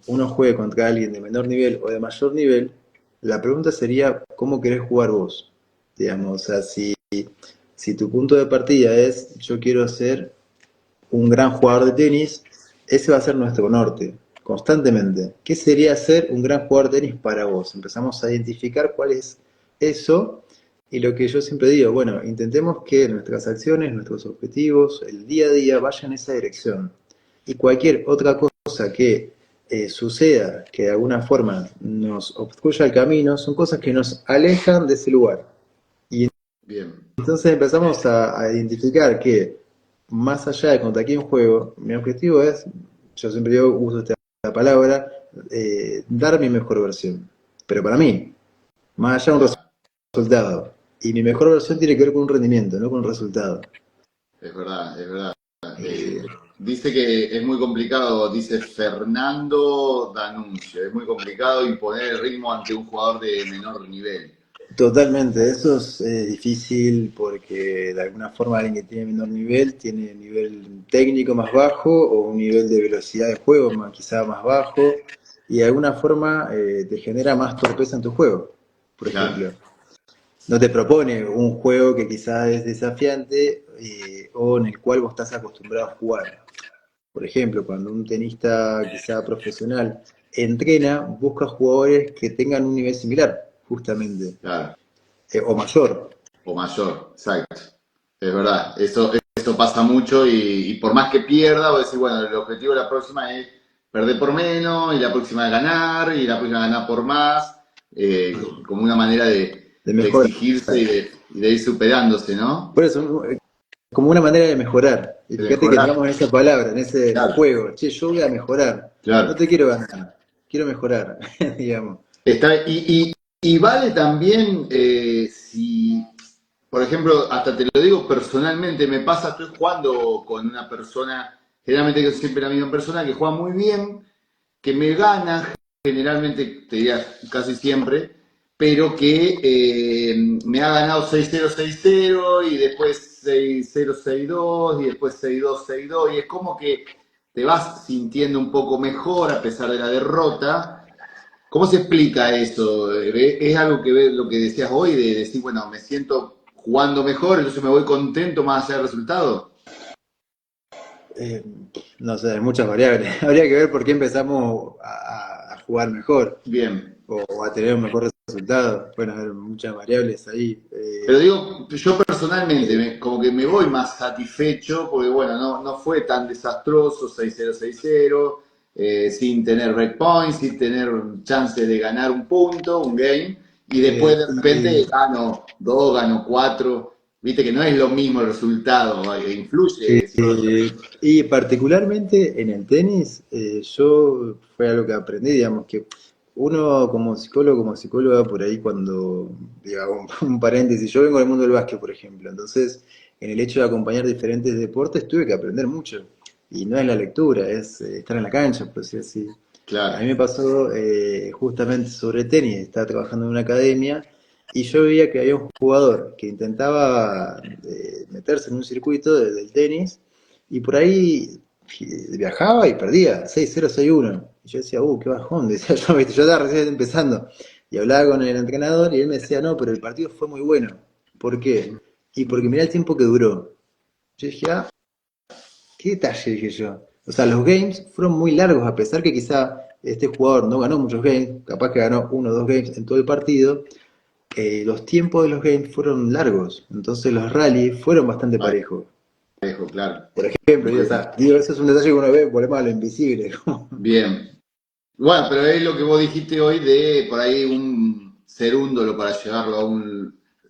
uno juegue contra alguien de menor nivel o de mayor nivel, la pregunta sería, ¿cómo querés jugar vos? Digamos, o sea, si tu punto de partida es, yo quiero ser un gran jugador de tenis, ese va a ser nuestro norte, constantemente. ¿Qué sería ser un gran jugador de tenis para vos? Empezamos a identificar cuál es eso y lo que yo siempre digo, bueno, intentemos que nuestras acciones, nuestros objetivos, el día a día vayan en esa dirección. Y cualquier otra cosa que suceda, que de alguna forma nos obstruya el camino, son cosas que nos alejan de ese lugar. Y Bien. entonces empezamos a identificar que más allá de contra quién juego, mi objetivo es, yo siempre digo, uso esta palabra, dar mi mejor versión. Pero para mí, más allá de un Claro, resultado. Y mi mejor versión tiene que ver con un rendimiento, no con un resultado. es verdad, es verdad. Eh, Dice que es muy complicado, dice Fernando D'Annunzio, es muy complicado imponer el ritmo ante un jugador de menor nivel. Totalmente, eso es difícil porque de alguna forma alguien que tiene menor nivel tiene nivel técnico más bajo o un nivel de velocidad de juego quizá más bajo y de alguna forma te genera más torpeza en tu juego, por Claro, ejemplo. No te propone un juego que quizás es desafiante o en el cual vos estás acostumbrado a jugar. Por ejemplo, cuando un tenista quizá profesional entrena, busca jugadores que tengan un nivel similar, justamente, claro. o mayor. O mayor, exacto. Es verdad, eso pasa mucho y por más que pierda, vos decís, bueno, el objetivo de la próxima es perder por menos, y la próxima es ganar, y la próxima ganar por más, como una manera De de mejora. exigirse y de ir superándose, ¿no? Por eso, como una manera de mejorar. Y De fíjate que mejorar. entramos en esa palabra, en ese Claro, juego. Che, yo voy a mejorar. No claro. te quiero ganar, quiero mejorar, digamos. Y vale también si, por ejemplo, hasta te lo digo personalmente, me pasa, estoy jugando con una persona, generalmente que es siempre la misma persona, que juega muy bien, que me gana, generalmente, te diría casi siempre, pero que me ha ganado 6-0, 6-0 y después 6-0, 6-2 y después 6-2, 6-2 y es como que te vas sintiendo un poco mejor a pesar de la derrota. ¿Cómo se explica eso? ¿Es algo que ves lo que decías hoy de decir, bueno, me siento jugando mejor, entonces me voy contento más allá del resultado? Eh, no sé, hay muchas variables. Habría que ver por qué empezamos a jugar mejor Bien. o a tener un mejor resultado. Pueden haber muchas variables ahí. Pero digo, yo personalmente, como que me voy más satisfecho porque, bueno, no fue tan desastroso, 6-0, 6-0, sin tener red points, sin tener chance de ganar un punto, un game, y después de repente Y gano 2, gano 4, viste que no es lo mismo el resultado, influye eso. Y particularmente en el tenis, yo fue algo que aprendí, digamos, que uno como psicólogo, como psicóloga, por ahí cuando, digamos, un paréntesis, yo vengo del mundo del básquet, por ejemplo, entonces en el hecho de acompañar diferentes deportes tuve que aprender mucho. Y no es la lectura, es estar en la cancha, por decir así. A Claro, mí me pasó justamente sobre tenis, estaba trabajando en una academia y yo veía que había un jugador que intentaba meterse en un circuito del tenis y por ahí viajaba y perdía 6-0, 6-1. Y yo decía, qué bajón, decía yo, ¿viste? Yo estaba recién empezando. Y hablaba con el entrenador y él me decía, no, pero el partido fue muy bueno. ¿Por qué? Y porque mirá el tiempo que duró. Yo dije, qué detalle, dije yo. O sea, los games fueron muy largos, a pesar que quizá este jugador no ganó muchos games, capaz que ganó uno o dos games en todo el partido, los tiempos de los games fueron largos, entonces los rallies fueron bastante parejos. Parejo, claro. Por ejemplo, digo, o Muy sea, digo, eso es un detalle que uno ve, volvemos a lo invisible. bien. Bueno, pero es lo que vos dijiste hoy de por ahí un serúndolo para llevarlo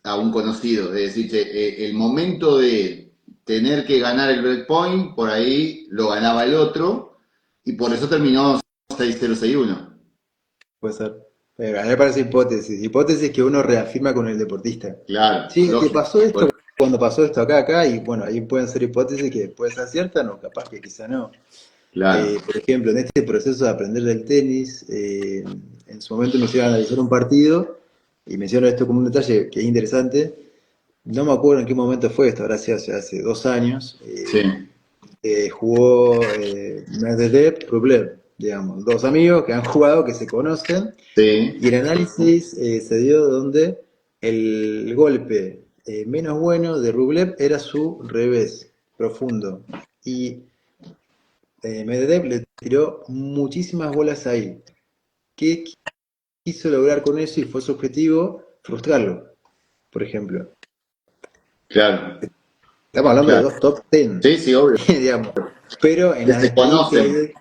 a un conocido. Es decir, che, el momento de tener que ganar el breakpoint, por ahí lo ganaba el otro, y por eso terminó 6-0-6-1. Puede ser. Pero a mí me parece hipótesis. Hipótesis que uno reafirma con el deportista. Claro, Sí, te lógico. pasó esto cuando pasó esto acá, y bueno, ahí pueden ser hipótesis que pueden ser ciertas, no, capaz que quizá no. Claro, Por ejemplo, en este proceso de aprender del tenis, en su momento me hicieron analizar un partido y menciono esto como un detalle que es interesante. No me acuerdo en qué momento fue esto, ahora sí hace 2 años. sí, Jugó Medvedev, Rublev, digamos, dos amigos que han jugado, que se conocen, y sí, el análisis se dio donde el golpe menos bueno de Rublev era su revés profundo. Y Medvedev le tiró muchísimas bolas ahí. ¿Qué quiso lograr con eso y fue su objetivo? Frustrarlo, por ejemplo. claro, Estamos hablando de claro. dos top ten, Sí, sí, obvio. digamos. Pero en Que las se estadísticas, conocen.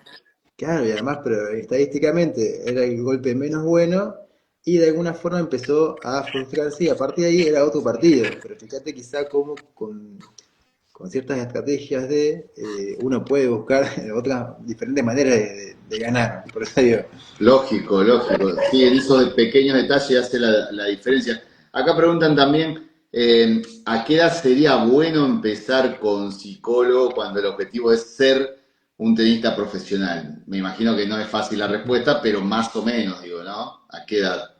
claro, y además, pero estadísticamente era el golpe menos bueno y de alguna forma empezó a frustrarse y a partir de ahí era otro partido. Pero fíjate quizá cómo con ciertas estrategias uno puede buscar otras diferentes maneras de ganar. Por eso digo, Lógico, lógico. Sí, en esos pequeños detalles hace la diferencia. Acá preguntan también, ¿a qué edad sería bueno empezar con psicólogo cuando el objetivo es ser un tenista profesional? Me imagino que no es fácil la respuesta, pero más o menos, digo, ¿no? ¿A qué edad?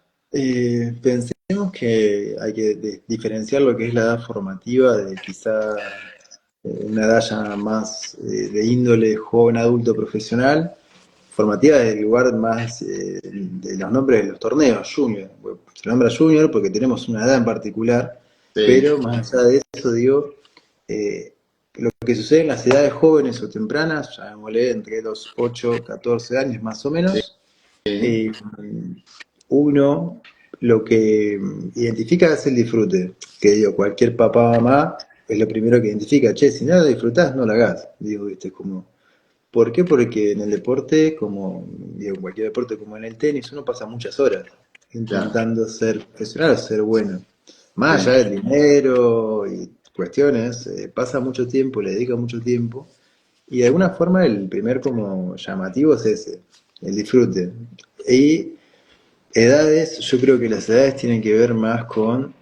pensemos que hay que diferenciar lo que es la edad formativa de quizá una edad ya más de índole joven adulto profesional, formativa del lugar más de los nombres de los torneos, junior. Bueno, se nombra junior porque tenemos una edad en particular, Sí, pero más allá de eso, digo, lo que sucede en las edades jóvenes o tempranas, llamémosle entre los 8 14 años más o menos, sí, eh, uno lo que identifica es el disfrute. Que digo, cualquier papá o mamá es lo primero que identifica. Che, si no lo disfrutás, no lo hagas. Digo, viste, es como. ¿Por qué? Porque en el deporte, como digo, en cualquier deporte como en el tenis, uno pasa muchas horas claro, intentando ser profesional o ser bueno. Más sí, allá del dinero y cuestiones, pasa mucho tiempo, le dedica mucho tiempo. Y de alguna forma el primer como llamativo es ese, el disfrute. Y edades, yo creo que las edades tienen que ver más con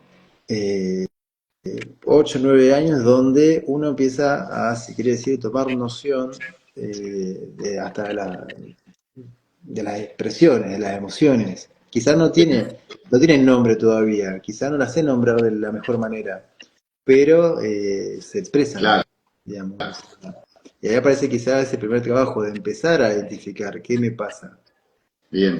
8 o 9 años donde uno empieza a, si quiere decir, tomar noción hasta de las expresiones, de las emociones. Quizás no tienen nombre todavía, quizás no las sé nombrar de la mejor manera, pero se expresan, claro, digamos. Y ahí aparece quizás ese primer trabajo de empezar a identificar qué me pasa. bien.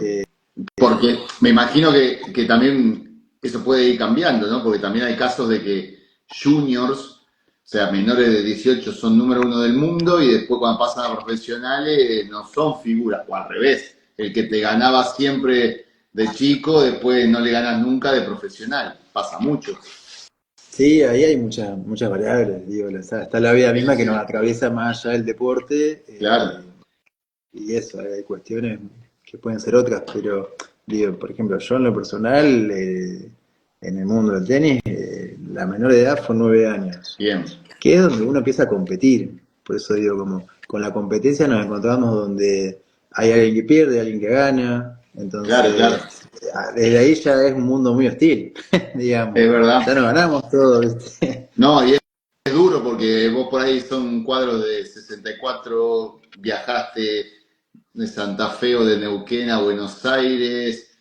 Porque me imagino que también eso puede ir cambiando, ¿no? Porque también hay casos de que juniors, o sea, menores de 18 son número uno del mundo y después cuando pasan a profesionales no son figuras, o al revés, el que te ganaba siempre de chico, después no le ganas nunca de profesional, pasa mucho. Sí, ahí hay muchas variables, digo, está la vida Sí, misma que nos sí, atraviesa más allá del deporte, claro, y eso, hay cuestiones que pueden ser otras, pero digo, por ejemplo, yo en lo personal, en el mundo del tenis, la menor edad fue 9 años, bien, que es donde uno empieza a competir, por eso digo, como con la competencia nos encontramos donde hay alguien que pierde, alguien que gana, claro, entonces claro, desde ahí ya es un mundo muy hostil, digamos, es verdad. ya no ganamos todo, ¿viste? No, y es duro porque vos por ahí son cuadros de 64, viajaste de Santa Fe o de Neuquén a Buenos Aires,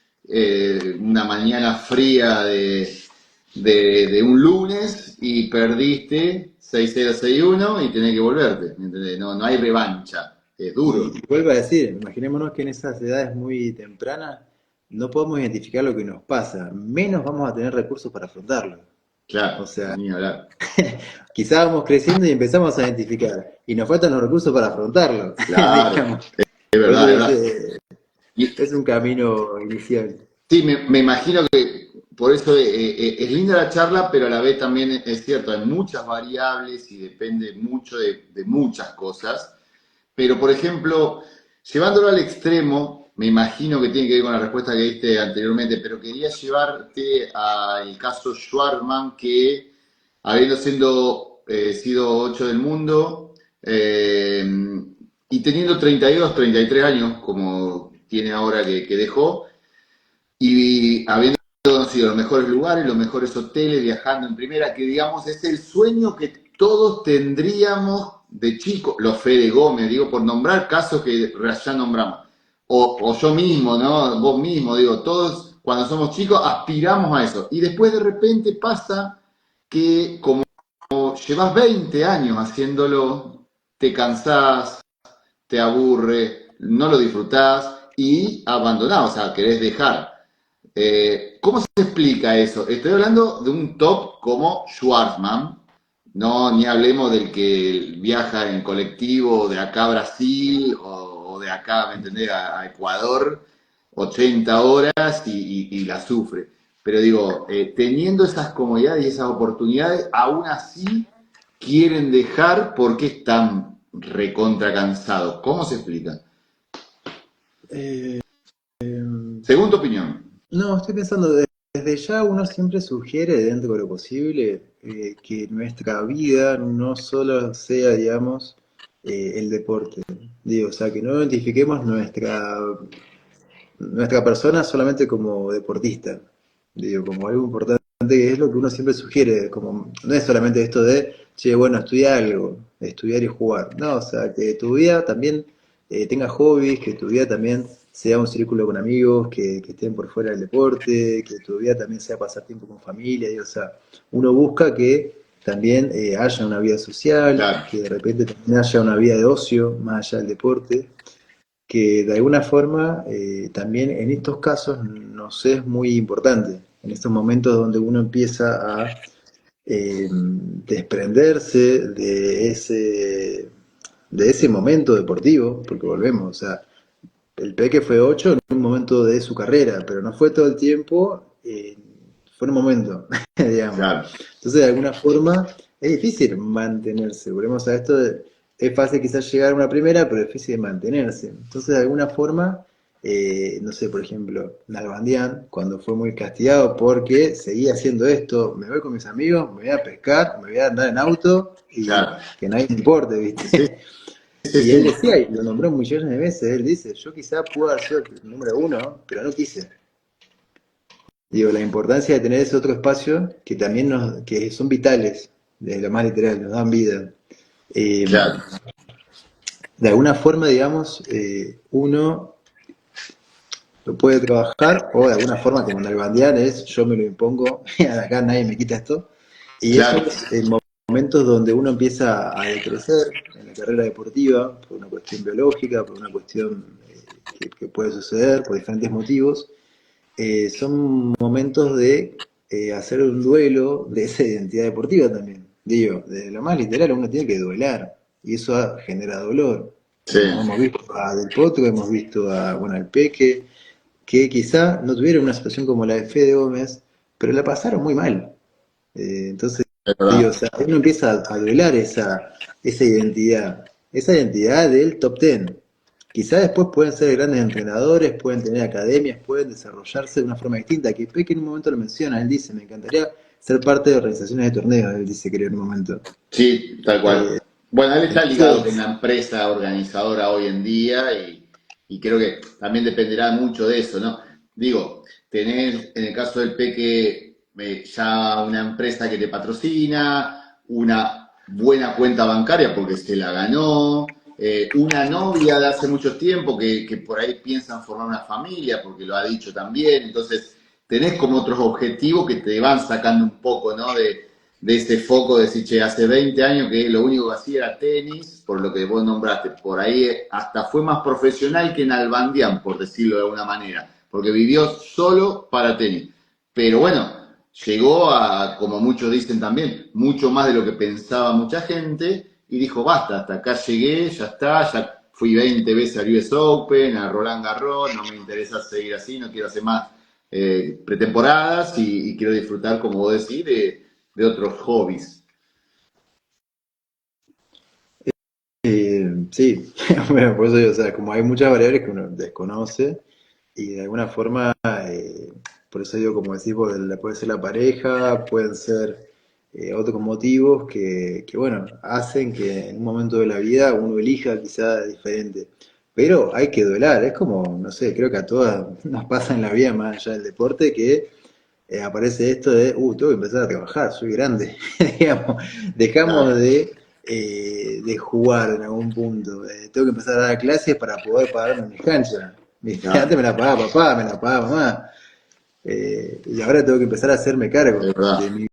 una mañana fría de un lunes y perdiste 6-0, 6-1 y tenés que volverte, ¿entendés? No, no hay revancha, es duro. Y vuelvo a decir, imaginémonos que en esas edades muy tempranas no podemos identificar lo que nos pasa, menos vamos a tener recursos para afrontarlo. Claro, O sea, ni hablar. quizás vamos creciendo y empezamos a identificar, y nos faltan los recursos para afrontarlo, Claro, digamos. es Por eso verdad, es verdad. Y es un camino inicial. sí, me imagino que por eso es linda la charla, pero a la vez también es cierto, hay muchas variables y depende mucho de muchas cosas. Pero, por ejemplo, llevándolo al extremo, me imagino que tiene que ver con la respuesta que diste anteriormente, pero quería llevarte al caso Schwartzman, que habiendo sido 8 del mundo eh, y teniendo 32, 33 años, como tiene ahora que dejó, y habiendo conocido los mejores lugares, los mejores hoteles, viajando en primera, que digamos es el sueño que todos tendríamos de chico, los Fede Gómez, digo, por nombrar casos que ya nombramos, o yo mismo, ¿no? Vos mismo, digo, todos cuando somos chicos aspiramos a eso, y después de repente pasa que como llevas 20 años haciéndolo, te cansás, te aburre, no lo disfrutás y abandonás, o sea, querés dejar. ¿Cómo se explica eso? Estoy hablando de un top como Schwarzman, no ni hablemos del que viaja en colectivo de acá a Brasil o de acá, ¿me entendés?, a Ecuador, 80 horas y la sufre. Pero digo, teniendo esas comodidades y esas oportunidades, aún así quieren dejar porque están recontra cansados. ¿Cómo se explica? Eh, Según tu opinión. no, estoy pensando, desde ya uno siempre sugiere, dentro de lo posible, que nuestra vida no solo sea, digamos, el deporte. Digo, o sea, que no identifiquemos nuestra persona solamente como deportista. Digo, como algo importante, que es lo que uno siempre sugiere, como no es solamente esto de, che, bueno, estudiar algo, estudiar y jugar. No, o sea, que tu vida también tenga hobbies, que tu vida también sea un círculo con amigos que estén por fuera del deporte, que tu vida también sea pasar tiempo con familia. Y, o sea, uno busca que también haya una vida social, Claro, que de repente también haya una vida de ocio, más allá del deporte, que de alguna forma también en estos casos nos es muy importante, en estos momentos donde uno empieza a desprenderse de ese momento deportivo, porque volvemos, o sea, el Peque fue 8 en un momento de su carrera, pero no fue todo el tiempo, fue un momento, digamos. claro. Entonces, de alguna forma, es difícil mantenerse. Volvemos a esto es fácil quizás llegar a una primera, pero es difícil de mantenerse. Entonces, de alguna forma, no sé, por ejemplo, Nalbandián, cuando fue muy castigado porque seguía haciendo esto, me voy con mis amigos, me voy a pescar, me voy a andar en auto y Claro. que nadie me importe, Sí, ¿viste? sí, Y él sí. decía, y lo nombró millones de veces, él dice, yo quizá pude haber sido el número uno, pero no quise. Digo, la importancia de tener ese otro espacio que también que son vitales, de lo más literal, nos dan vida. Eh, Claro, de alguna forma, digamos, uno lo puede trabajar o de alguna forma como en el bandear es yo me lo impongo, acá nadie me quita esto. Y claro. esos momentos donde uno empieza a decrecer en la carrera deportiva por una cuestión biológica, por una cuestión que puede suceder por diferentes motivos, son momentos de hacer un duelo de esa identidad deportiva también. Digo, de lo más literal uno tiene que duelar y eso genera dolor. Sí, Como hemos visto a Del Potro, hemos visto a, bueno, al Peque, que quizá no tuvieron una situación como la de Fede Gómez, pero la pasaron muy mal. Entonces, es digo, o verdad. sea, uno empieza a duelar esa identidad del top ten. Quizá después pueden ser grandes entrenadores, pueden tener academias, pueden desarrollarse de una forma distinta. Que Peque en un momento lo menciona, él dice, me encantaría ser parte de organizaciones de torneos, él dice, creo en un momento. Sí, tal cual. Bueno, él está ligado con Entonces, una empresa organizadora hoy en día y creo que también dependerá mucho de eso, ¿no? Digo, tener en el caso del Peque ya una empresa que te patrocina, una buena cuenta bancaria porque se la ganó, una novia de hace mucho tiempo que por ahí piensan formar una familia porque lo ha dicho también, entonces tenés como otros objetivos que te van sacando un poco, ¿no? De ese foco de decir, che, hace 20 años que lo único que hacía era tenis, por lo que vos nombraste, por ahí hasta fue más profesional que Nalbandián, por decirlo de alguna manera, porque vivió solo para tenis. Pero bueno, llegó a, como muchos dicen también, mucho más de lo que pensaba mucha gente y dijo, basta, hasta acá llegué, ya está, ya fui 20 veces al US Open, a Roland Garros, no me interesa seguir así, no quiero hacer más pretemporadas y quiero disfrutar, como vos decís, de otros hobbies. Sí, bueno, por eso digo, o sea, como hay muchas variables que uno desconoce y de alguna forma, por eso digo, como decís vos, puede ser la pareja, pueden ser otros motivos bueno, hacen que en un momento de la vida uno elija quizá diferente. Pero hay que duelar, es como, no sé, creo que a todas nos pasa en la vida, más allá del deporte, que aparece esto de, tengo que empezar a trabajar, soy grande, digamos, dejamos Claro, de jugar en algún punto, tengo que empezar a dar clases para poder pagarme mi cancha. ¿Viste? Antes claro, me la pagaba papá, me la pagaba mamá, y ahora tengo que empezar a hacerme cargo es verdad. de mi